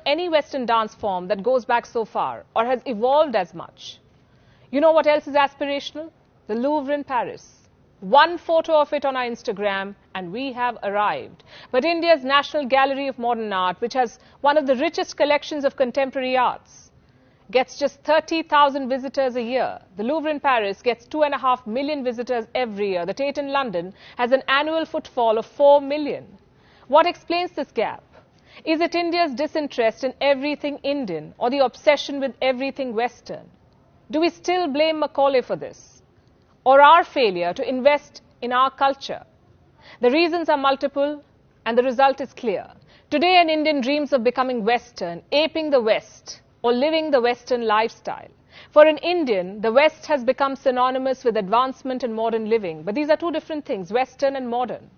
any Western dance form that goes back so far or has evolved as much. You know what else is aspirational? The Louvre in Paris. One photo of it on our Instagram and we have arrived. But India's National Gallery of Modern Art, which has one of the richest collections of contemporary arts, gets just 30,000 visitors a year. The Louvre in Paris gets 2.5 million visitors every year. The Tate in London has an annual footfall of 4 million. What explains this gap? Is it India's disinterest in everything Indian or the obsession with everything Western? Do we still blame Macaulay for this? Or our failure to invest in our culture? The reasons are multiple and the result is clear. Today an Indian dreams of becoming Western, aping the West, or living the Western lifestyle. For an Indian, the West has become synonymous with advancement and modern living. But these are two different things, Western and modern.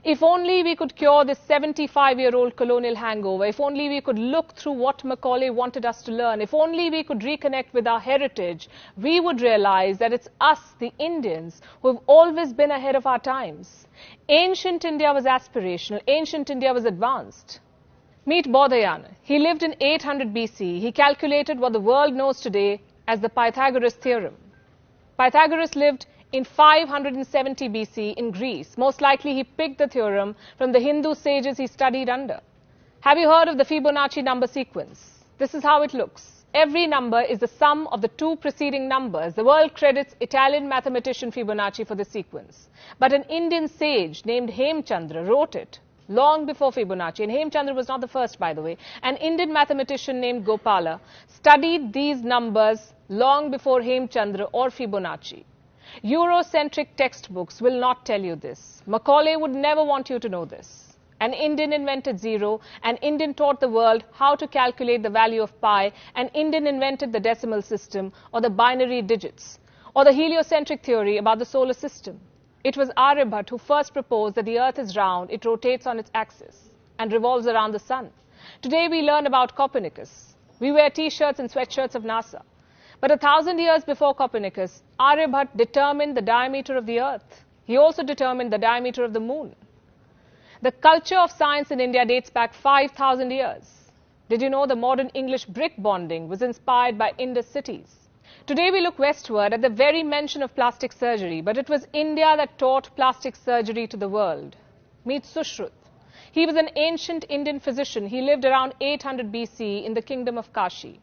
If only we could cure this 75-year-old colonial hangover, if only we could look through what Macaulay wanted us to learn, if only we could reconnect with our heritage, we would realize that it's us, the Indians, who have always been ahead of our times. Ancient India was aspirational, ancient India was advanced. Meet Bodhayana. He lived in 800 BC. He calculated what the world knows today as the Pythagoras theorem. Pythagoras lived in 570 BC in Greece. Most likely he picked the theorem from the Hindu sages he studied under. Have you heard of the Fibonacci number sequence? This is how it looks. Every number is the sum of the two preceding numbers. The world credits Italian mathematician Fibonacci for this sequence. But an Indian sage named Hemchandra wrote it long before Fibonacci. And Hemchandra was not the first, by the way. An Indian mathematician named Gopala studied these numbers long before Hemchandra or Fibonacci. Eurocentric textbooks will not tell you this. Macaulay would never want you to know this. An Indian invented zero, an Indian taught the world how to calculate the value of pi, an Indian invented the decimal system or the binary digits, or the heliocentric theory about the solar system. It was Aryabhat who first proposed that the earth is round, it rotates on its axis and revolves around the sun. Today we learn about Copernicus. We wear t-shirts and sweatshirts of NASA. But 1,000 years before Copernicus, Aryabhat determined the diameter of the earth. He also determined the diameter of the moon. The culture of science in India dates back 5,000 years. Did you know the modern English brick bonding was inspired by Indus cities? Today we look westward at the very mention of plastic surgery, but it was India that taught plastic surgery to the world. Meet Sushruta. He was an ancient Indian physician. He lived around 800 BC in the kingdom of Kashi.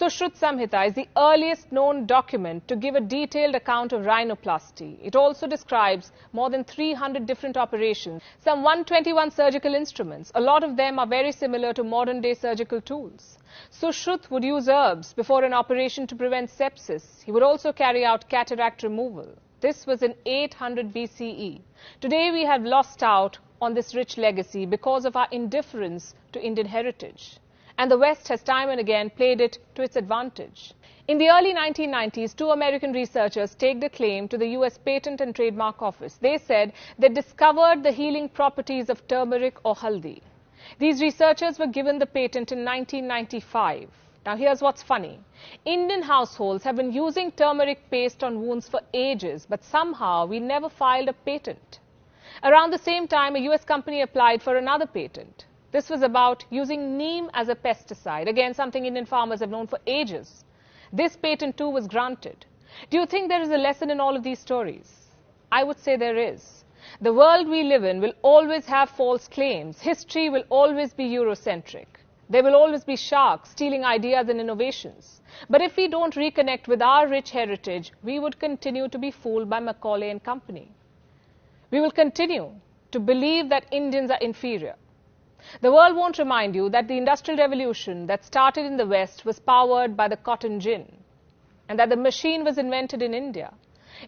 Sushruta Samhita is the earliest known document to give a detailed account of rhinoplasty. It also describes more than 300 different operations, some 121 surgical instruments. A lot of them are very similar to modern-day surgical tools. Sushruta would use herbs before an operation to prevent sepsis. He would also carry out cataract removal. This was in 800 BCE. Today we have lost out on this rich legacy because of our indifference to Indian heritage. And the West has time and again played it to its advantage. In the early 1990s, two American researchers staked a claim to the US Patent and Trademark Office. They said they discovered the healing properties of turmeric or haldi. These researchers were given the patent in 1995. Now here's what's funny. Indian households have been using turmeric paste on wounds for ages, but somehow we never filed a patent. Around the same time, a US company applied for another patent. This was about using neem as a pesticide. Again, something Indian farmers have known for ages. This patent too was granted. Do you think there is a lesson in all of these stories? I would say there is. The world we live in will always have false claims. History will always be Eurocentric. There will always be sharks stealing ideas and innovations. But if we don't reconnect with our rich heritage, we would continue to be fooled by Macaulay and company. We will continue to believe that Indians are inferior. The world won't remind you that the Industrial Revolution that started in the West was powered by the cotton gin and that the machine was invented in India.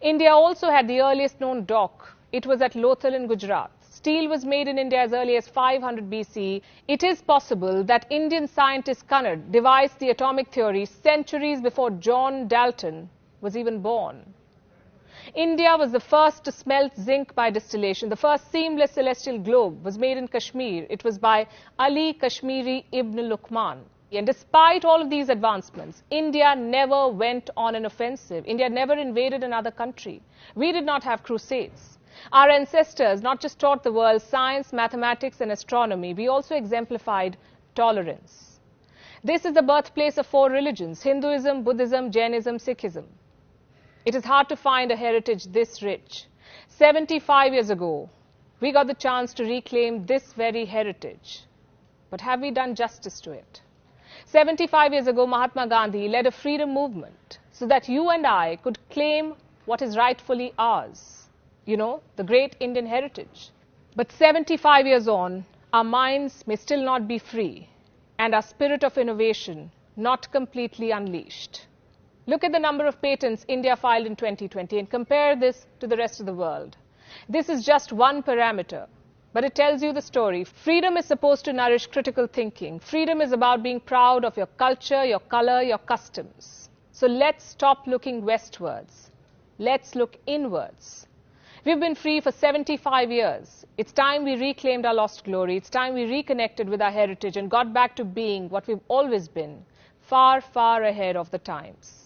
India also had the earliest known dock. It was at Lothal in Gujarat. Steel was made in India as early as 500 BC. It is possible that Indian scientist Cunard devised the atomic theory centuries before John Dalton was even born. India was the first to smelt zinc by distillation. The first seamless celestial globe was made in Kashmir. It was by Ali Kashmiri ibn Luqman. And despite all of these advancements, India never went on an offensive. India never invaded another country. We did not have crusades. Our ancestors not just taught the world science, mathematics and astronomy, we also exemplified tolerance. This is the birthplace of 4 religions: Hinduism, Buddhism, Jainism, Sikhism. It is hard to find a heritage this rich. 75 years ago, we got the chance to reclaim this very heritage. But have we done justice to it? 75 years ago, Mahatma Gandhi led a freedom movement so that you and I could claim what is rightfully ours. You know, the great Indian heritage. But 75 years on, our minds may still not be free and our spirit of innovation not completely unleashed. Look at the number of patents India filed in 2020 and compare this to the rest of the world. This is just one parameter, but it tells you the story. Freedom is supposed to nourish critical thinking. Freedom is about being proud of your culture, your color, your customs. So let's stop looking westwards. Let's look inwards. We've been free for 75 years. It's time we reclaimed our lost glory. It's time we reconnected with our heritage and got back to being what we've always been, far, far ahead of the times.